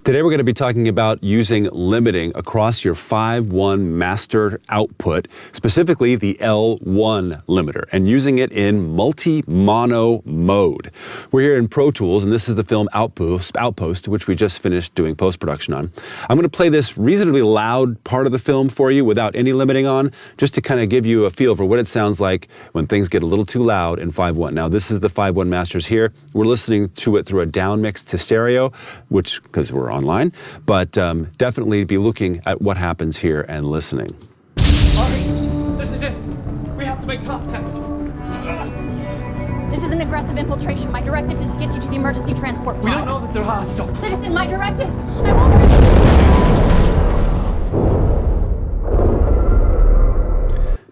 Today we're going to be talking about using limiting across your 5.1 master output, specifically the L1 limiter, and using it in multi-mono mode. We're here in Pro Tools, and this is the film Outpost, which we just finished doing post-production on. I'm going to play this reasonably loud part of the film for you without any limiting on, just to kind of give you a feel for what it sounds like when things get a little too loud in 5.1. Now, this is the 5.1 masters here. We're listening to it through a down mix to stereo, which, because we're online, but definitely be looking at what happens here and listening. Ari, this is it. We have to make contact. This is an aggressive infiltration. My directive is to get you to the emergency transport pod. We don't know that they're hostile. Citizen, my directive, I won't...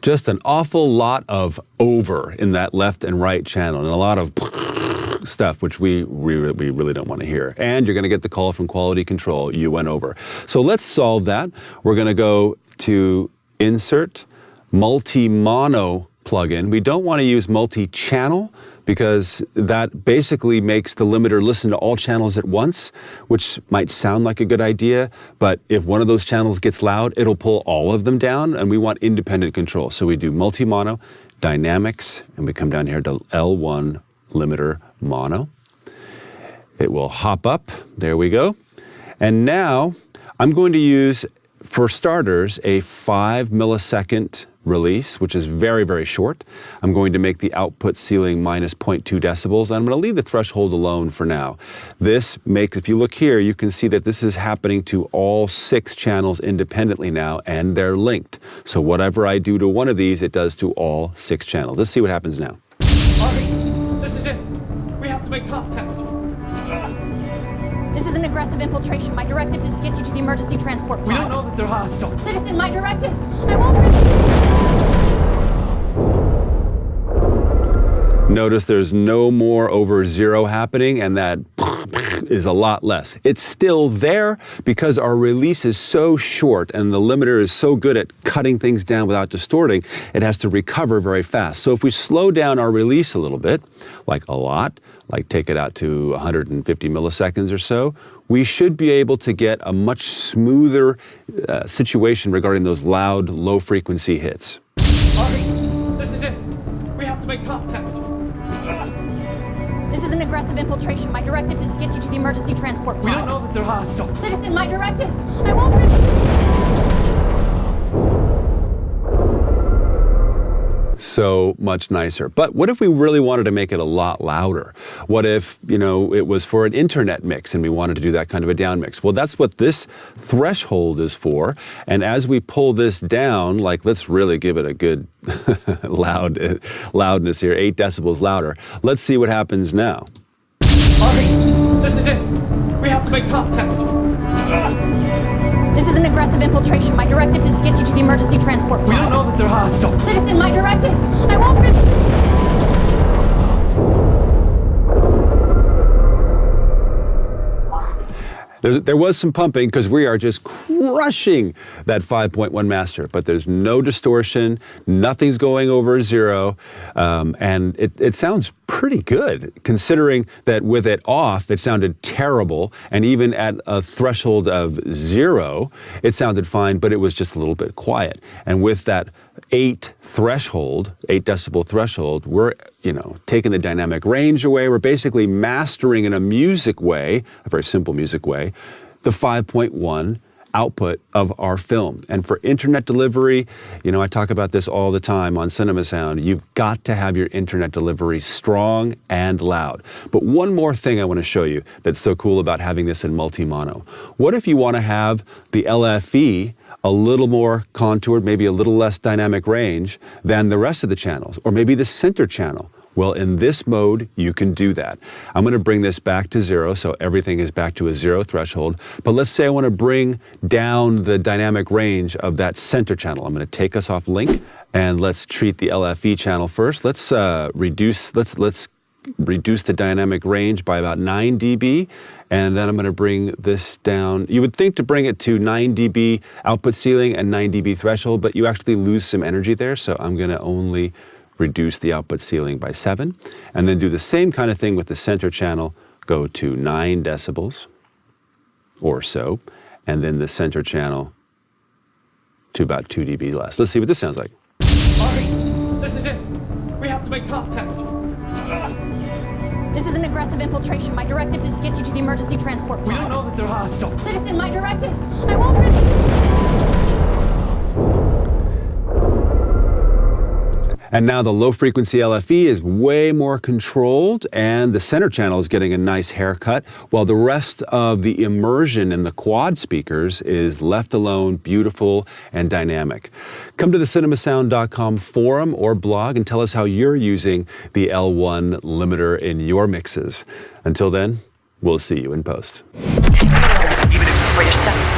Just an awful lot of over in that left and right channel, and a lot of stuff, which we really don't want to hear. And you're going to get the call from quality control. You went over. So let's solve that. We're going to go to Insert, Multi-Mono plugin. We don't want to use multi-channel because that basically makes the limiter listen to all channels at once, which might sound like a good idea, but if one of those channels gets loud, it'll pull all of them down, and we want independent control. So we do multi-mono, dynamics, and we come down here to L1 limiter mono. It will hop up. There we go. And now I'm going to use, for starters, a 5 millisecond release, which is very, very short. I'm going to make the output ceiling minus 0.2 decibels, and I'm going to leave the threshold alone for now. This makes, if you look here, you can see that this is happening to all 6 channels independently now, and they're linked. So whatever I do to one of these, it does to all 6 channels. Let's see what happens now. Ari, this is it. We have to make contact. This is an aggressive infiltration. My directive is to get you to the emergency transport pod. We don't know that they're hostile. Citizen, my directive, I won't... Notice there's no more over 0 happening, and that is a lot less. It's still there because our release is so short and the limiter is so good at cutting things down without distorting, it has to recover very fast. So if we slow down our release a little bit, like a lot, like take it out to 150 milliseconds or so, we should be able to get a much smoother situation regarding those loud, low-frequency hits. Ari, this is it. We have to make contact. This is an aggressive infiltration. My directive is to get you to the emergency transport pod. We don't know that they're hostile. Citizen, my directive, I won't... So much nicer. But what if we really wanted to make it a lot louder? What if, you know, it was for an internet mix and we wanted to do that kind of a down mix? Well, that's what this threshold is for. And as we pull this down, like, let's really give it a good loudness here, 8 decibels louder. Let's see what happens now. Ari, this is it. We have to make contact. This is an aggressive infiltration. My directive is to get you to the emergency transport pod. We don't know that they're hostile. Citizen, my directive, I won't... There was some pumping because we are just crushing that 5.1 master, but there's no distortion, nothing's going over 0, and it sounds pretty good, considering that with it off, it sounded terrible, and even at a threshold of 0, it sounded fine, but it was just a little bit quiet. And with that 8 decibel threshold, we're, you know, taking the dynamic range away. We're basically mastering in a music way, a very simple music way, the 5.1 output of our film. And for internet delivery, you know, I talk about this all the time on Cinema Sound. You've got to have your internet delivery strong and loud. But one more thing I want to show you that's so cool about having this in multi-mono. What if you want to have the LFE a little more contoured, maybe a little less dynamic range than the rest of the channels, or maybe the center channel? Well, in this mode, you can do that. I'm going to bring this back to 0, so everything is back to a 0 threshold. But let's say I want to bring down the dynamic range of that center channel. I'm going to take us off link, and let's treat the LFE channel first. Let's reduce the dynamic range by about 9 dB, and then I'm going to bring this down. You would think to bring it to 9 dB output ceiling and 9 dB threshold, but you actually lose some energy there, so I'm going to only reduce the output ceiling by 7, and then do the same kind of thing with the center channel, go to 9 decibels. or so, and then the center channel to about 2 dB less. Let's see what this sounds like. Ari, this is it. We have to make contact. This is an aggressive infiltration. My directive is to get you to the emergency transport pod. We don't know that they're hostile. Citizen, my directive. I won't risk. And now the low frequency LFE is way more controlled, and the center channel is getting a nice haircut, while the rest of the immersion in the quad speakers is left alone, beautiful and dynamic. Come to the cinemasound.com forum or blog and tell us how you're using the L1 limiter in your mixes. Until then, we'll see you in post. Even if you're stuck.